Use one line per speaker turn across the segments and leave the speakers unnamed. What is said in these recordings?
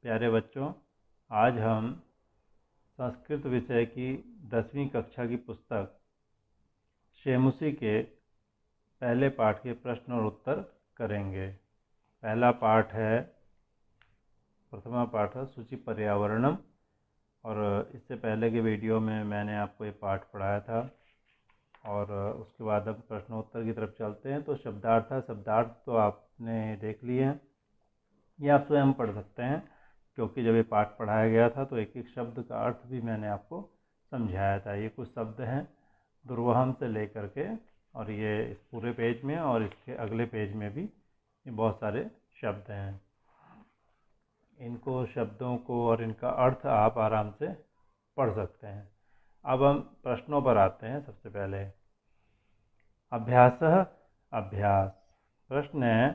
प्यारे बच्चों, आज हम संस्कृत विषय की 10वीं कक्षा की पुस्तक शेमुसी के पहले पाठ के प्रश्न और उत्तर करेंगे। पहला पाठ है, प्रथमा पाठ है सूचि पर्यावरणम। और इससे पहले के वीडियो में मैंने आपको ये पाठ पढ़ाया था। और उसके बाद अब प्रश्नोत्तर की तरफ चलते हैं। तो शब्दार्थ तो आपने देख लिए हैं, ये आप स्वयं पढ़ सकते हैं, क्योंकि जब ये पाठ पढ़ाया गया था तो एक एक शब्द का अर्थ भी मैंने आपको समझाया था। ये कुछ शब्द हैं दुर्वहम से लेकर के, और ये इस पूरे पेज में और इसके अगले पेज में भी ये बहुत सारे शब्द हैं। इनको शब्दों को और इनका अर्थ आप आराम से पढ़ सकते हैं। अब हम प्रश्नों पर आते हैं। सबसे पहले अभ्यासः अभ्यास प्रश्न है।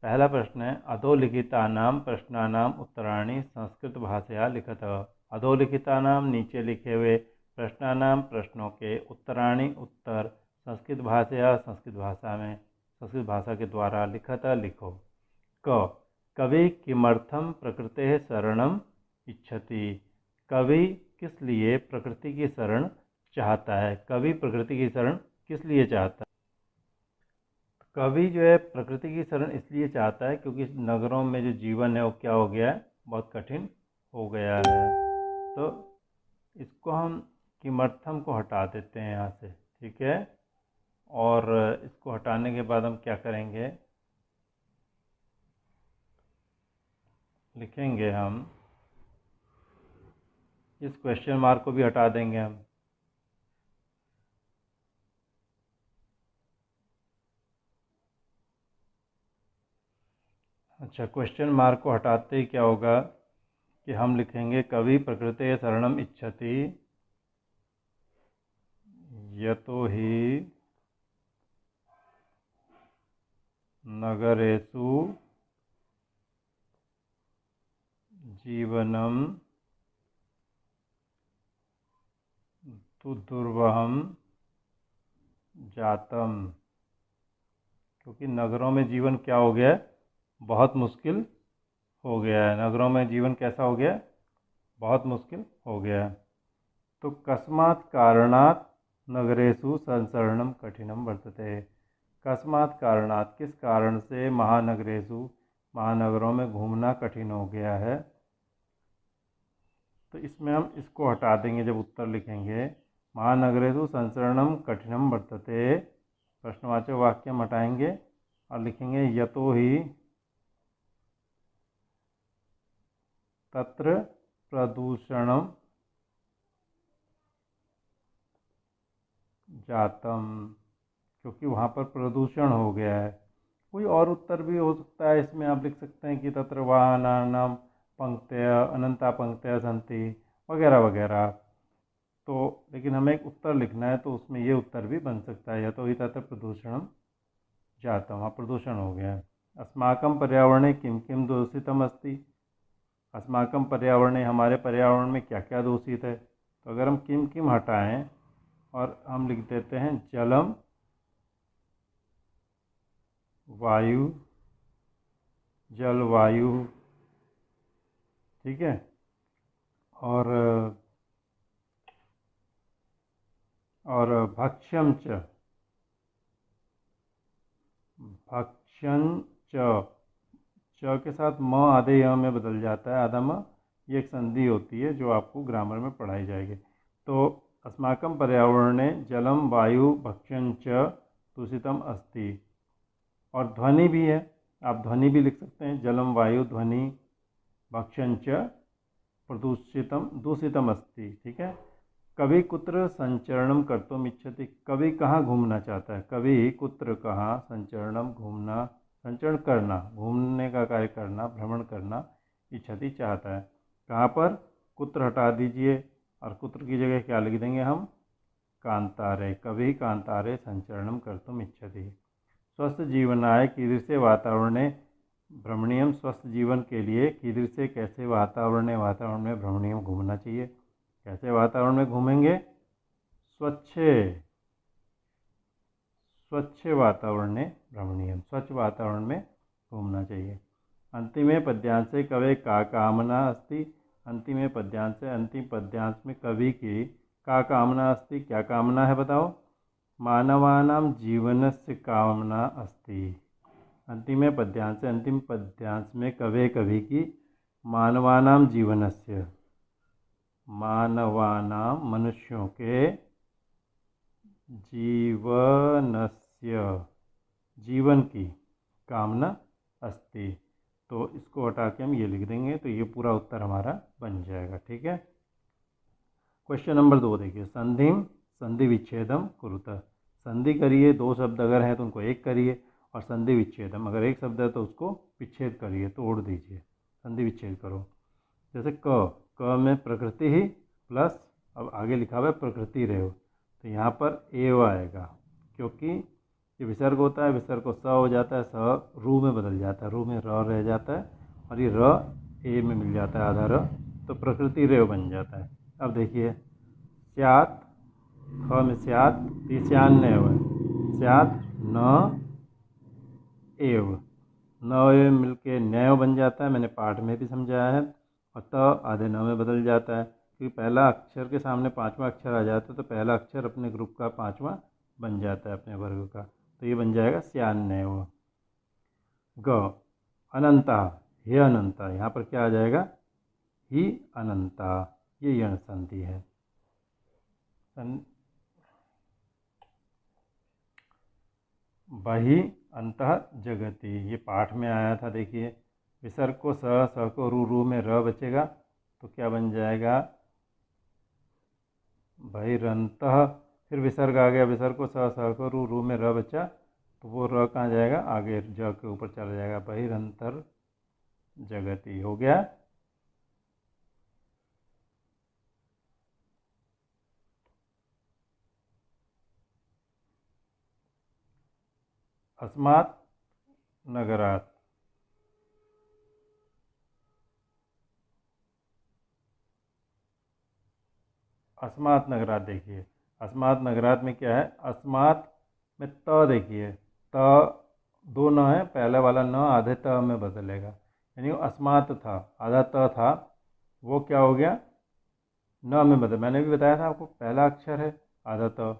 पहला प्रश्न है, अधोलिखितानां प्रश्नानां उत्तराणि संस्कृत भाषया लिखतः। अधोलिखितानां नीचे लिखे हुए प्रश्नानां प्रश्नों के उत्तराणि उत्तर संस्कृत भाषया संस्कृत भाषा में संस्कृत भाषा के द्वारा लिखतः लिखो। क कवि किमर्थम प्रकृतेः शरणम इच्छति। कवि किस लिए प्रकृति की शरण चाहता है। कवि प्रकृति की शरण किस लिए चाहता है। कवि जो है प्रकृति की शरण इसलिए चाहता है क्योंकि नगरों में जो जीवन है वो क्या हो गया है, बहुत कठिन हो गया है। तो इसको हम किमर्थम को हटा देते हैं यहाँ से, ठीक है। और इसको हटाने के बाद हम क्या करेंगे, लिखेंगे हम इस क्वेश्चन मार्क को भी हटा देंगे हम। अच्छा, क्वेश्चन मार्क को हटाते ही क्या होगा कि हम लिखेंगे कवि प्रकृते शरणम इच्छति यतो हि नगरेषु जीवनम तु दुर्वहम जातम। क्योंकि नगरों में जीवन क्या हो गया है, बहुत मुश्किल हो गया है। नगरों में जीवन कैसा हो गया है, बहुत मुश्किल हो गया है। तो कस्मात् कारणात् नगरेषु संचरणम कठिनम वर्तते। कस्मात् कारणात् किस कारण से महानगरेषु महानगरों में घूमना कठिन हो गया है। तो इसमें हम इसको हटा देंगे जब उत्तर लिखेंगे। महानगरेषु संचरणम कठिनम वर्तते, प्रश्नवाचक वाक्य हम हटाएंगे और लिखेंगे यतो ही तत्र प्रदूषणम जातम। क्योंकि वहाँ पर प्रदूषण हो गया है। कोई और उत्तर भी हो सकता है। इसमें आप लिख सकते हैं कि तत्र वाहनानां पंक्तयः अनंता पंक्तयः सन्ति वगैरह वगैरह। तो लेकिन हमें एक उत्तर लिखना है, तो उसमें ये उत्तर भी बन सकता है, या तो ही तत्र प्रदूषणम जातम, वहाँ प्रदूषण हो गया है। अस्माकं पर्यावरणे किं किं दूषितम अस्ति। अस्माकं पर्यावरणे, हमारे पर्यावरण में क्या क्या दूषित है। तो अगर हम किम किम हटाएं और हम लिख देते हैं जलम वायु जलवायु, ठीक है। और भक्ष्यम च, भक्ष्यं च के साथ म आधे य में बदल जाता है, आधा म। ये एक संधि होती है जो आपको ग्रामर में पढ़ाई जाएगी। तो अस्माकं पर्यावरणे जलम वायु भक्ष्यं च दूषितम अस्ति। और ध्वनि भी है, आप ध्वनि भी लिख सकते हैं। जलम वायु ध्वनि भक्ष्यं च प्रदूषितम दूषितम अस्ति, ठीक है। कवि कुत्र संचरणम कर्तुम इच्छति। कवि कहाँ घूमना चाहता है। कवि कुत्र कहाँ संचरणम घूमना, संचरण करना, घूमने का कार्य करना, भ्रमण करना, इच्छति चाहता है। कहाँ पर, कुत्र हटा दीजिए और कुत्र की जगह क्या लिख देंगे हम, कांतारे। कवि कांतारे संचरणम कर्तुम इच्छति। स्वस्थ जीवनाय कीदृशे वातावरणे भ्रमणीयम। स्वस्थ जीवन के लिए कीदृशे कैसे वातावरण में भ्रमणीयम घूमना चाहिए। कैसे वातावरण में घूमेंगे, स्वच्छ वातावरण में भ्रमणीयम, स्वच्छ वातावरण में घूमना चाहिए। अंतिमे पद्यांशे कवे का कामना अस्ति। अंतिमे पद्यांशे अंतिम पद्यांश में कवि की का कामना अस्ति, क्या कामना है बताओ। मानवानां जीवनस्य कामना अस्ति। अंतिमे पद्यांशे अंतिम पद्यांश में कवि की मानवानां जीवनस्य, मानवानां मनुष्यों के, जीवनस्य जीवन की, कामना अस्ति। तो इसको हटा के हम ये लिख देंगे, तो ये पूरा उत्तर हमारा बन जाएगा। ठीक है। क्वेश्चन नंबर 2 देखिए, संधिम संधि विच्छेदम कुरुतः। संधि करिए, दो शब्द अगर हैं तो उनको एक करिए, और संधि विच्छेदम अगर एक शब्द है तो उसको विच्छेद करिए, तोड़ दीजिए, संधि विच्छेद करो। जैसे क में प्रकृति ही प्लस, अब आगे लिखा हुआ है प्रकृति रेव, तो यहाँ पर एव आएगा, क्योंकि ये विसर्ग होता है, विसर्ग को स हो जाता है, स रू में बदल जाता है, रू में र रह जाता है, और ये र ए में मिल जाता है आधा र, तो प्रकृति रेव बन जाता है। अब देखिए, स्यात, ख में स्यात, ये स्यान न है, स्यात न एव, न एव मिलके न्याय बन जाता है, मैंने पाठ में भी समझाया है। और त आधे न में बदल जाता है, क्योंकि पहला अक्षर के सामने पांचवा अक्षर आ जाता है, तो पहला अक्षर अपने ग्रुप का पांचवा बन जाता है, अपने वर्ग का, तो ये बन जाएगा स्यान्नैव। ग अनंता, हे अनंता, यहाँ पर क्या आ जाएगा, ही अनंता, ये यण संधि है। बहि अंतः जगति, ये पाठ में आया था। देखिए, विसर्ग को स को रू में र बचेगा, तो क्या बन जाएगा, बहिरंतः, फिर विसर्ग आ गया, विसर्ग को स को रू में र बचा, तो वो र कहाँ जाएगा, आगे ज के ऊपर चला जाएगा, बहिरंतर जगति हो गया। अस्मात् नगरात्, अस्मात् नगरात्, देखिए अस्मात् नगरात् में क्या है, अस्मात् में त, देखिए त दो न है, पहले वाला न आधे त में बदलेगा, यानी वो अस्मात् था, आधा त था, वो क्या हो गया, न में बदल। मैंने भी बताया था आपको, पहला अक्षर है आधा त,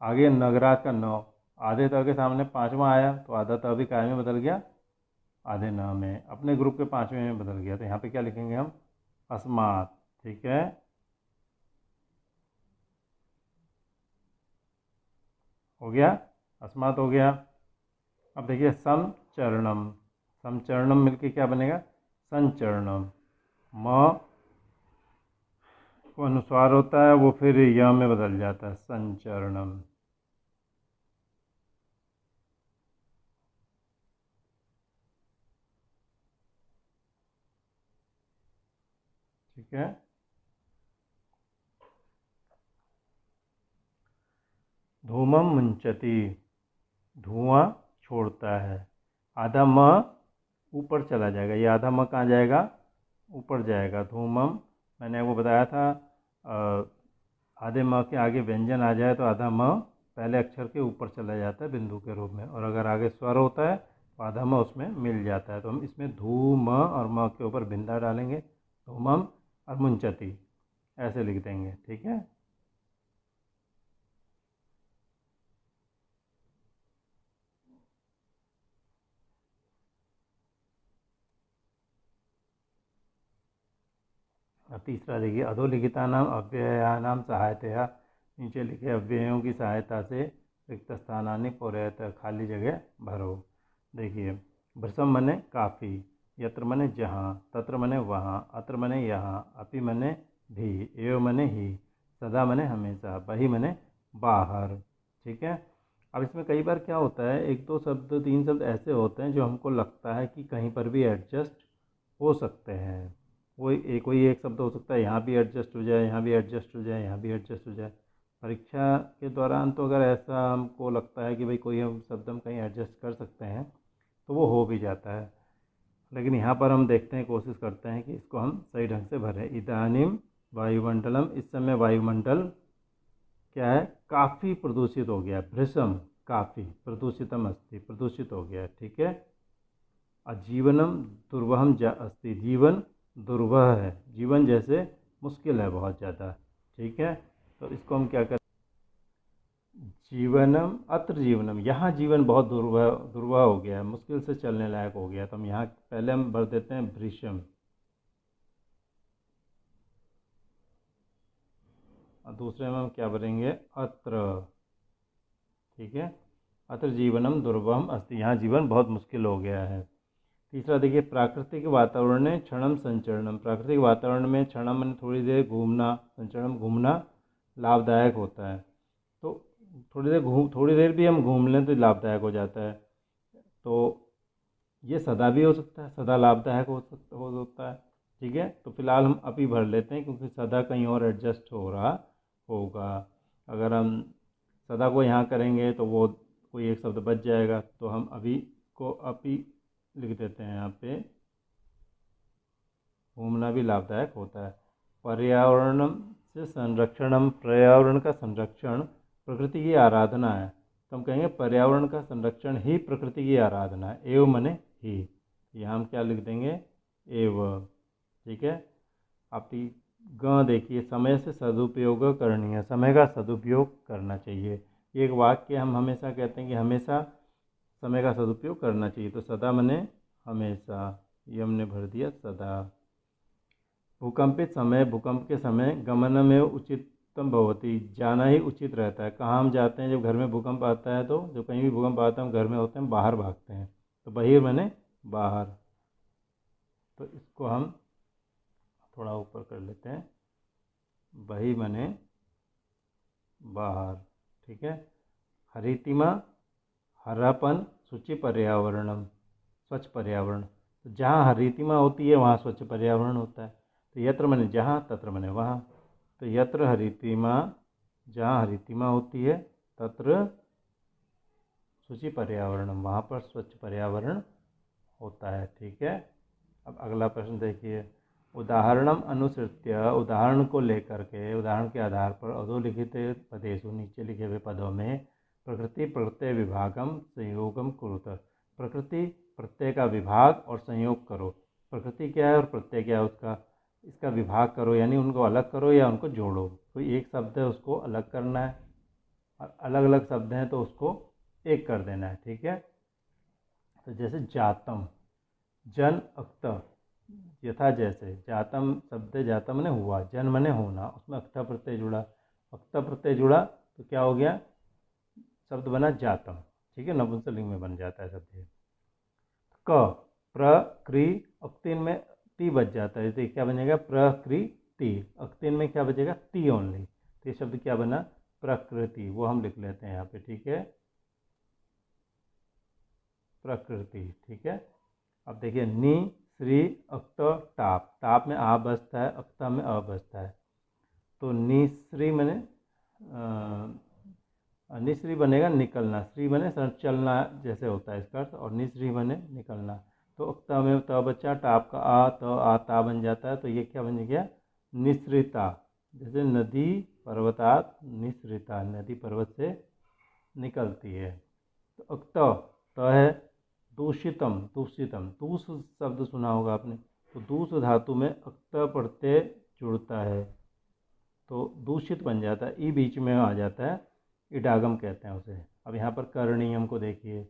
आगे नगरात का न, आधे त के सामने पांचवा आया, तो आधा त भी काय में बदल गया, आधे न में, अपने ग्रुप के पांचवें में बदल गया। तो यहाँ पे क्या लिखेंगे हम, अस्मात्। ठीक है, हो गया, अस्मात् हो गया। अब देखिए, समचरणम, समचरणम मिलके क्या बनेगा, संचरणम। म को अनुस्वार होता है, वो फिर य में बदल जाता है, संचरणम। ठीक है, धूमम मुंचति, धुआं छोड़ता है, आधा म ऊपर चला जाएगा, ये आधा म कहाँ जाएगा, ऊपर जाएगा। धूमम, मैंने आपको बताया था, आधे म के आगे व्यंजन आ जाए तो आधा म पहले अक्षर के ऊपर चला जाता है बिंदु के रूप में, और अगर आगे स्वर होता है तो आधा म उसमें मिल जाता है। तो हम इसमें धू म और म के ऊपर बिंदा डालेंगे, धूमम और मुंचति ऐसे लिख देंगे। ठीक है, तीसरा देखिए, अधोलिखितानाम अव्ययानाम सहायतया, नीचे लिखे अव्ययों की सहायता से रिक्त स्थानानि पूरयत, खाली जगह भरो। देखिए, भृशम मने काफ़ी, यत्र मने जहाँ, तत्र मने वहाँ, अत्र मने यहाँ, अपि मने भी, एव मने ही, सदा मने हमेशा, बही मने बाहर। ठीक है, अब इसमें कई बार क्या होता है, एक दो शब्द तीन शब्द ऐसे होते हैं जो हमको लगता है कि कहीं पर भी एडजस्ट हो सकते हैं। कोई एक शब्द हो सकता है, यहाँ भी एडजस्ट हो जाए, यहाँ भी एडजस्ट हो जाए, यहाँ भी एडजस्ट हो जाए। परीक्षा के दौरान तो अगर ऐसा हमको लगता है कि भाई कोई हम शब्द हम कहीं एडजस्ट कर सकते हैं, तो वो हो भी जाता है। लेकिन यहाँ पर हम देखते हैं, कोशिश करते हैं कि इसको हम सही ढंग से भरें। इदानीम वायुमंडलम, इस समय वायुमंडल क्या है, काफ़ी प्रदूषित हो गया है। भृशम, काफ़ी, प्रदूषितम अस्ति, प्रदूषित हो गया है। ठीक है, अजीवनम दुर्वहम अस्ति, जीवन दुर्वह है, जीवन जैसे मुश्किल है बहुत ज़्यादा। ठीक है, तो इसको हम क्या करें, जीवनम अत्र जीवनम, यहाँ जीवन बहुत दुर्वह दुर्वह हो गया है, मुश्किल से चलने लायक हो गया, तो हम यहाँ पहले हम भर देते हैं भृशम, और दूसरे में हम क्या भरेंगे, अत्र। ठीक है, अत्र जीवनम दुर्वहम अस्ति, यहाँ जीवन बहुत मुश्किल हो गया है। तीसरा देखिए, प्राकृतिक वातावरण में क्षणम संचरणम, प्राकृतिक वातावरण में क्षणम मैंने थोड़ी देर घूमना, संचरणम घूमना लाभदायक होता है। तो थोड़ी देर भी हम घूम लें तो लाभदायक हो जाता है। तो ये सदा भी हो सकता है, सदा लाभदायक हो सकता है। ठीक है, तो फिलहाल हम अभी भर लेते हैं क्योंकि सदा कहीं और एडजस्ट हो रहा होगा। अगर हम सदा को यहाँ करेंगे तो वो कोई एक शब्द बच जाएगा, तो हम अभी को अभी लिख देते हैं यहाँ पे, घूमना भी लाभदायक होता है। पर्यावरण से संरक्षणम, पर्यावरण का संरक्षण प्रकृति की आराधना है, तो हम कहेंगे पर्यावरण का संरक्षण ही प्रकृति की आराधना है। एव मने ही, यहाँ हम क्या लिख देंगे, एव। ठीक है, आप ग देखिए, समय से सदुपयोग करनी है, समय का सदुपयोग करना चाहिए। एक वाक्य हम हमेशा कहते हैं कि हमेशा समय का सदुपयोग करना चाहिए, तो सदा मने हमेशा, ये हमने भर दिया सदा। भूकंपित समय, भूकंप के समय गमन में उचितम भवती, जाना ही उचित रहता है। कहाँ हम जाते हैं जब घर में भूकंप आता है, तो जब कहीं भी भूकंप आता है हम घर में होते हैं, बाहर भागते हैं, तो बहिर मैंने बाहर। तो इसको हम थोड़ा ऊपर कर लेते हैं, बही मैंने बाहर। ठीक है, हरितिमा हरापन, शुचि पर्यावरणम, स्वच्छ पर्यावरण। तो जहाँ हरितिमा होती है वहाँ स्वच्छ पर्यावरण होता है। तो यत्र मैंने जहाँ, तत्र मैंने वहाँ। तो यत्र हरितिमा, जहाँ हरितिमा होती है, तत्र शुचि पर्यावरणम, वहाँ पर स्वच्छ पर्यावरण होता है। ठीक है, अब अगला प्रश्न देखिए, उदाहरणम अनुसृत्य, उदाहरण को लेकर के, उदाहरण के आधार पर अधोलिखित पदेषु, नीचे लिखे हुए पदों में प्रकृति प्रत्यय विभागम संयोगम कुरुत, प्रकृति प्रत्यय का विभाग और संयोग करो। प्रकृति क्या है और प्रत्यय क्या है उसका, इसका विभाग करो, यानी उनको अलग करो या उनको जोड़ो। कोई एक शब्द है उसको अलग करना है, और अलग अलग शब्द हैं तो उसको एक कर देना है। ठीक है, तो जैसे जातम, जन अक्त, यथा जैसे, जातम शब्द, जातम ने हुआ, जन मने होना, उसमें अक्ता प्रत्यय जुड़ा, अक्ता प्रत्यय जुड़ा तो क्या हो गया, शब्द बना जातम। ठीक है, नपुंसकलिंग में बन जाता है शब्द। क, प्रकृ, अक्तिन में ती बच जाता है, तो क्या बनेगा, प्रकृति। अक्तिन में क्या बचेगा, ती ओनली, तो ये शब्द क्या बना, प्रकृति। वो हम लिख लेते हैं यहाँ पे। ठीक है, प्रकृति। ठीक है, अब देखिए, नी श्री अक्त टाप, टाप में आ बसता है, अक्ता में अ बसता है, तो निश्री मैंने निश्री बनेगा निकलना, श्री बने चलना जैसे होता है इसका अर्थ, और निश्री बने निकलना। तो अक्ता में त बच्चा, टाप का आ, तो आ ता बन जाता है, तो ये क्या बन गया, निश्रिता। जैसे नदी पर्वतात निश्रिता, नदी पर्वत से निकलती है। तो अक्त त है, दूषितम, दूषितम, दूष शब्द सुना होगा आपने, तो दूष धातु में अक्त प्रत्यय जुड़ता है, तो दूषित बन जाता है, ई बीच में आ जाता है, इडागम कहते हैं उसे। अब यहाँ पर करणीयम को देखिए,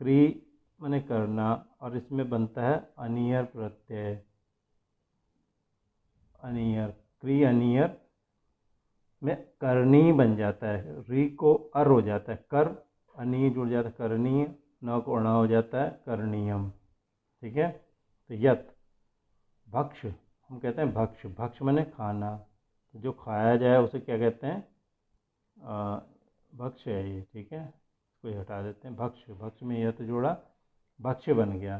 क्री मैंने करना, और इसमें बनता है अनियर प्रत्यय, अनियर, क्री अनियर में करनी बन जाता है, री को अर हो जाता है, कर अनी जुड़ जाता है, करणीय, न को अणा हो जाता है, करणीयम। ठीक है, तो यत भक्ष, हम कहते हैं भक्ष, भक्ष मैंने खाना, तो जो खाया जाए उसे क्या कहते हैं, भक्ष है ये। ठीक है, इसको हटा देते हैं, भक्ष, भक्ष में यत जोड़ा, भक्ष बन गया।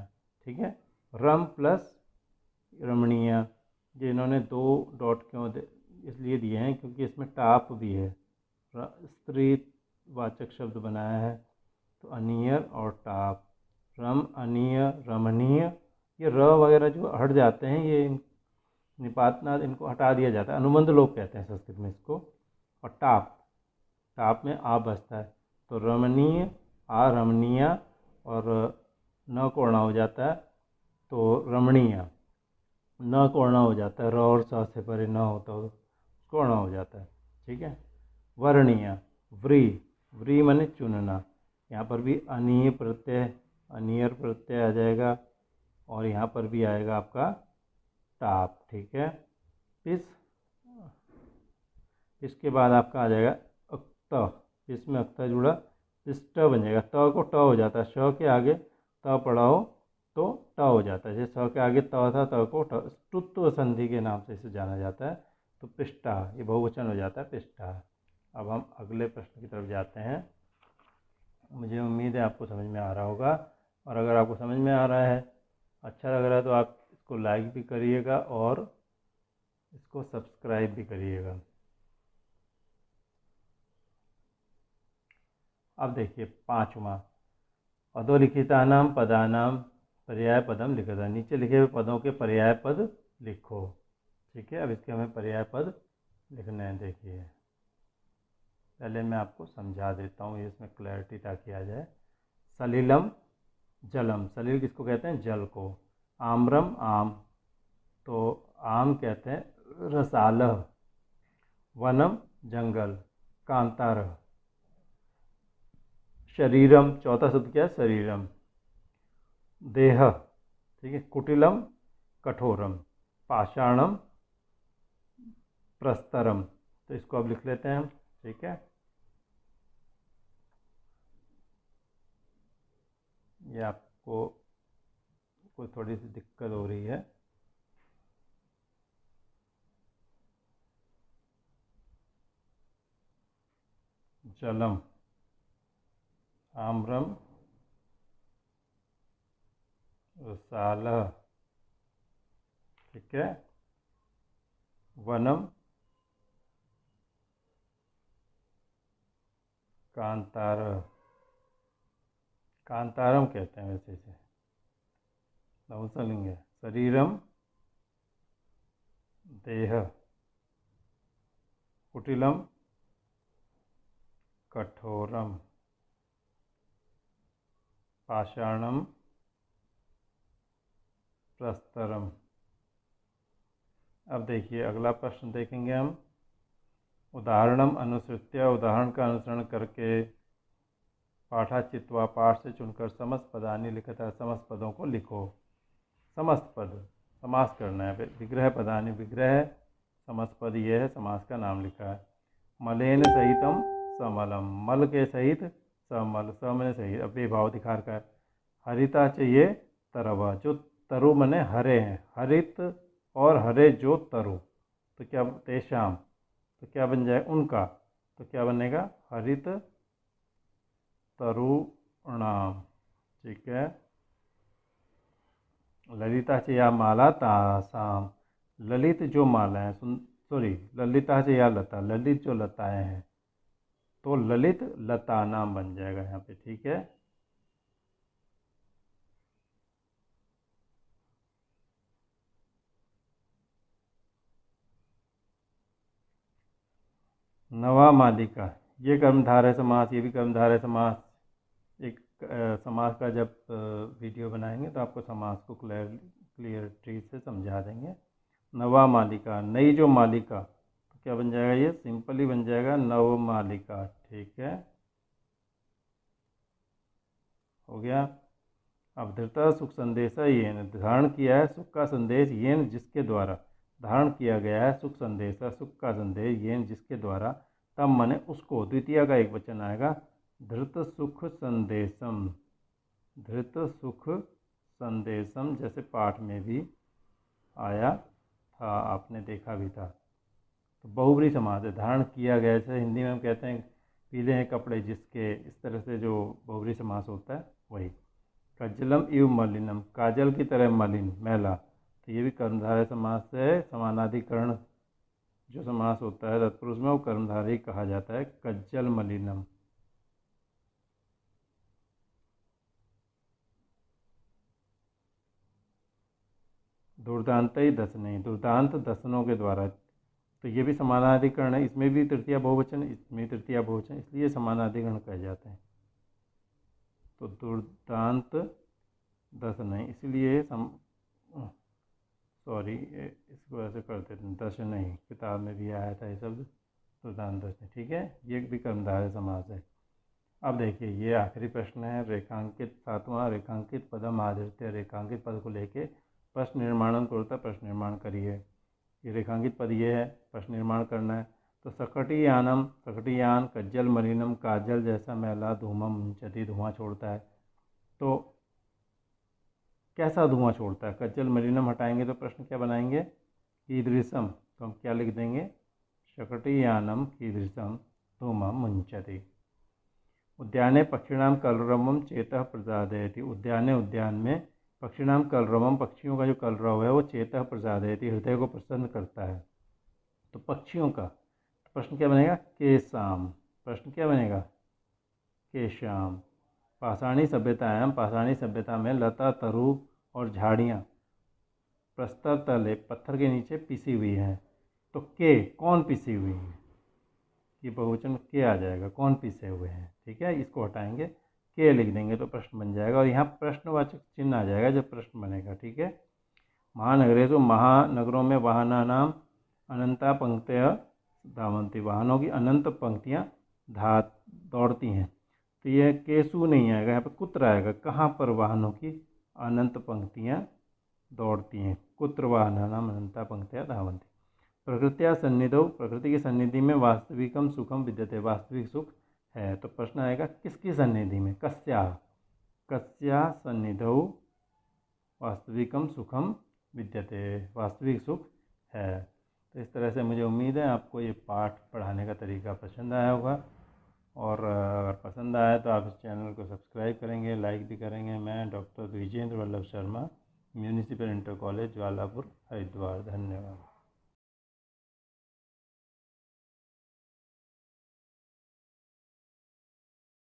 ठीक है, रम प्लस रमणीय, जिन्होंने दो डॉट क्यों इसलिए दिए हैं क्योंकि इसमें टाप भी है, स्त्री वाचक शब्द बनाया है, तो अनियर और टाप, रम अनिय रमणीय, ये र वगैरह जो हट जाते हैं, ये निपातनाद, इनको हटा दिया जाता है, अनुबंध लोग कहते हैं संस्कृत में इसको। और टाप, टाप में आ बसता है, तो रमणीय, आ रमणीय, और न को अणा हो जाता है, तो रमणीय, न को अणा हो जाता है, र और स से परे न होता हो उसको अणा हो जाता है, ठीक है। वर्णीय, व्री, व्री माने चुनना, यहाँ पर भी अनीय प्रत्यय, अनियर प्रत्यय आ जाएगा और यहाँ पर भी आएगा आपका टाप, ठीक है। इसके बाद आपका आ जाएगा अक्त, इसमें अक्त जुड़ा, इस ट बन जाएगा, त को ट हो जाता है, श के आगे त पड़ा हो तो ट हो जाता है, जैसे स के आगे त था, त को ट, टुत्व संधि के नाम से इसे जाना जाता है। तो पृष्ठा, ये बहुवचन हो जाता है पृष्ठा। अब हम अगले प्रश्न की तरफ जाते हैं। मुझे उम्मीद है आपको समझ में आ रहा होगा, और अगर आपको समझ में आ रहा है, अच्छा लग रहा है, तो आप इसको लाइक भी करिएगा और इसको सब्सक्राइब भी करिएगा। अब देखिए पांचवा, अधोलिखितानाम पदानाम पर्याय पदम लिखिता, नीचे लिखे हुए पदों के पर्याय पद लिखो, ठीक है। अब इसके हमें पर्याय पद लिखने हैं। देखिए पहले मैं आपको समझा देता हूँ इसमें क्लैरिटी ताकि आ जाए। सलिलम जलम, सलिल किसको कहते हैं? जल को। आम्रम आम, तो आम कहते हैं रसालह। वनम जंगल, कांतारह। शरीरम, चौथा शब्द क्या है? शरीरम। देह, ठीक है। कुटिलम कठोरम। पाषाणम प्रस्तरम। तो इसको अब लिख लेते हैं हम, ठीक है। ये आपको कोई थोड़ी सी दिक्कत हो रही है, जलम, आम्रम, रसालह, ठीक है। वनम, कांतारह, कांतारम कहते हैं वैसे इसे, नपुंसकलिंग है। शरीरम देह, कुटिलम कठोरम, पाषाणम प्रस्तरम। अब देखिए अगला प्रश्न देखेंगे हम। उदाहरणम अनुसृत्य, उदाहरण का अनुसरण करके, पाठाचित्वा, पाठ से चुनकर समस्त पदानि लिखिता, समस्त पदों को लिखो। समस्त पद, समास करना है। विग्रह पदानि, विग्रह समस्त पद ये है, समास का नाम लिखा है। मलेन सहितम समलम, मल के सहित समल, समने सहित, अब बेभाव दिखा रखा है। हरिता चाहिए तरवा, जो तरु मने हरे हैं, हरित और हरे जो तरु, तो क्या तेषाम, तो क्या बन जाए? उनका, तो क्या बनेगा? हरित तरुणाम, ठीक है। ललिता से या माला तासाम, ललित जो माला है, सॉरी, ललिता से या लता, ललित जो लताएं हैं, तो ललित लता नाम बन जाएगा यहाँ पे, ठीक है। नवा मालिका, ये कर्मधारय समास, ये भी कर्मधारय समास। एक समास का जब वीडियो बनाएंगे तो आपको समास को क्लियरिटी से समझा देंगे। नवा मालिका, नई जो मालिका, तो क्या बन जाएगा? ये सिंपली बन जाएगा नव मालिका, ठीक है, हो गया। अब धृता सुख संदेशा येन, धारण किया है सुख का संदेश, येन जिसके द्वारा, धारण किया गया है सुख संदेशा, सुख का संदेश, येन जिसके द्वारा, तब मने उसको, द्वितीय का एक वचन आएगा। धृत सुख संदेशम, धृत सुख संदेशम, जैसे पाठ में भी आया था, आपने देखा भी था। तो बहुब्री समास है, धारण किया गया, जैसे हिंदी में हम कहते हैं पीले हैं कपड़े जिसके, इस तरह से जो बहुब्री समास होता है वही। कज्जलम इव मलिनम, काजल की तरह मलिन, मैला, तो ये भी कर्मधारय समास है। समानाधिकरण जो समास होता है तत्पुरुष में, वो कर्मधारय कहा जाता है। कज्जल मलिनम। दुर्दांत ही दसने, दुर्दांत दसनों के द्वारा, तो ये भी समानाधिकरण है, इसमें भी तृतीया बहुवचन, इसमें तृतीया बहुवचन, इसलिए समानाधिकरण कहे जाते हैं। तो दुर्दांत दस नहीं, इसलिए सॉरी, इसको ऐसे कर देते हैं, दश नहीं, किताब में भी आया था ये शब्द, तो दान दश नहीं, ठीक है, ये भी कर्मधारय समास है। अब देखिए ये आखिरी प्रश्न है, रेखांकित 7वां, रेखांकित पदम आदृत्य, रेखांकित पद को लेके प्रश्न निर्माण करता, प्रश्न निर्माण करिए। ये रेखांकित पद ये है, प्रश्न निर्माण करना है। तो सकटियानम, सकटियान, कज्जल मलिनम, काजल जैसा मैला, धूमम मुंचति, धुआं छोड़ता है। तो कैसा धुआं छोड़ता है? कज्जल मलिनम हटाएंगे तो प्रश्न क्या बनाएंगे? कीदृशम, तो हम क्या लिख देंगे? शकटियानम कीदृशम धूमम मुंचति। उद्याने पक्षिणाम कलरवम चेतः प्रसादयति, उद्याने, उद्यान में, पक्षिणाम कलरवम, पक्षियों का जो कलरव है वो चेतः प्रसादयति, हृदय को प्रसन्न करता है। तो पक्षियों का, तो प्रश्न क्या बनेगा? केशाम, प्रश्न क्या बनेगा? केशाम। पाषाणी सभ्यतायाम, पाषाणी सभ्यता में लता, तरु और झाड़ियाँ प्रस्तर तले, पत्थर के नीचे पिसी हुई हैं। तो के, कौन पिसी हुई है? ये बहुवचन के आ जाएगा, कौन पिसे हुए हैं, ठीक है, इसको हटाएंगे, के लिख देंगे तो प्रश्न बन जाएगा, और यहाँ प्रश्नवाचक चिन्ह आ जाएगा जब प्रश्न बनेगा, ठीक है। महानगरेषु, महानगरों में, वाहना नाम अनंता पंक्तियाँ धावंती, वाहनों की अनंत पंक्तियाँ दौड़ती हैं। तो यह केसु नहीं आएगा, यहाँ पर कुत्र आएगा। कहाँ पर वाहनों की अनंत पंक्तियाँ दौड़ती हैं? कुत्र वाहना नाम अनंता पंक्तियाँ धावंती। प्रकृत्या सन्निधौ, प्रकृति की सन्निधि में वास्तविकम सुखम विद्यते, वास्तविक सुख है। तो प्रश्न आएगा किसकी सन्निधि में? कस्या, कस्या सन्निधौ वास्तविकम सुखम विद्यते, वास्तविक सुख है। तो इस तरह से मुझे उम्मीद है आपको ये पाठ पढ़ाने का तरीका पसंद आया होगा, और अगर पसंद आया तो आप इस चैनल को सब्सक्राइब करेंगे, लाइक भी करेंगे। मैं doctor Dwijendra Vallabh Sharma, municipal inter college Jwalapur, Haridwar. धन्यवाद।